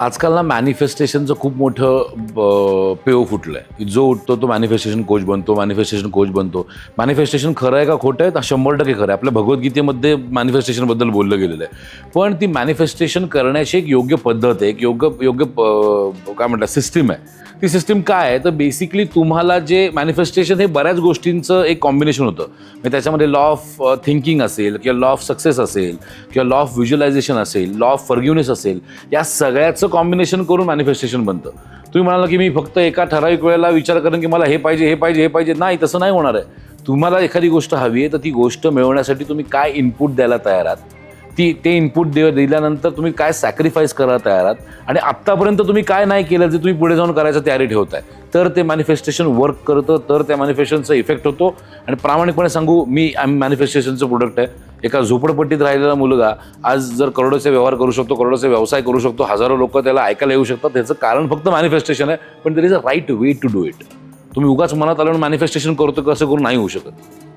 आजकाल ना मॅनिफेस्टेशनचं खूप मोठं पेव फुटलं आहे की जो उठतो तो मॅनिफेस्टेशन कोच बनतो. मॅनिफेस्टेशन खरं आहे का खोटं आहे? 100% खरं आहे. आपल्या भगवद्गीतेमध्ये मॅनिफेस्टेशनबद्दल बोललं गेलेलं आहे. पण ती मॅनिफेस्टेशन करण्याची एक योग्य पद्धत आहे, एक योग्य काय म्हणतात सिस्टीम आहे. ती सिस्टीम काय आहे तर बेसिकली तुम्हाला जे मॅनिफेस्टेशन हे बऱ्याच गोष्टींचं एक कॉम्बिनेशन होतं. म्हणजे त्याच्यामध्ये लॉ ऑफ थिंकिंग असेल किंवा लॉ ऑफ सक्सेस असेल किंवा लॉ ऑफ व्हिज्युअलायझेशन असेल, लॉ ऑफ फॉरगिव्हनेस असेल, या सगळ्याचं कॉम्बिनेशन करून मॅनिफेस्टेशन बनतं. तुम्ही म्हणाला की मी फक्त एका ठराविक वेळेला विचार करेन की मला हे पाहिजे हे पाहिजे हे पाहिजे, नाही तसं नाही होणार आहे. तुम्हाला एखादी गोष्ट हवी आहे तर ती गोष्ट मिळवण्यासाठी तुम्ही काय इनपुट द्यायला तयार आहात, ते इनपुट दिल्यानंतर तुम्ही काय सॅक्रिफाईस करायला तयार आहात आणि आत्तापर्यंत तुम्ही काय नाही केलं जे तुम्ही पुढे जाऊन करायचं तयारी ठेवताय, तर ते मॅनिफेस्टेशन वर्क करतं, तर त्या मॅनिफेस्टेशनचा इफेक्ट होतो. आणि प्रामाणिकपणे सांगू, मी मॅनिफेस्टेशनचं प्रोडक्ट आहे. एका झोपडपट्टीत राहिलेला मुलगा आज जर करोडोचे व्यवहार करू शकतो, करोडोचे व्यवसाय करू शकतो, हजारो लोक त्याला ऐकायला येऊ शकतात. त्याचं कारण फक्त मॅनिफेस्टेशन आहे. पण there is a right way to do it. तुम्ही उगाच मनात आलं मॅनिफेस्टेशन करतो कसं करून नाही होऊ शकत.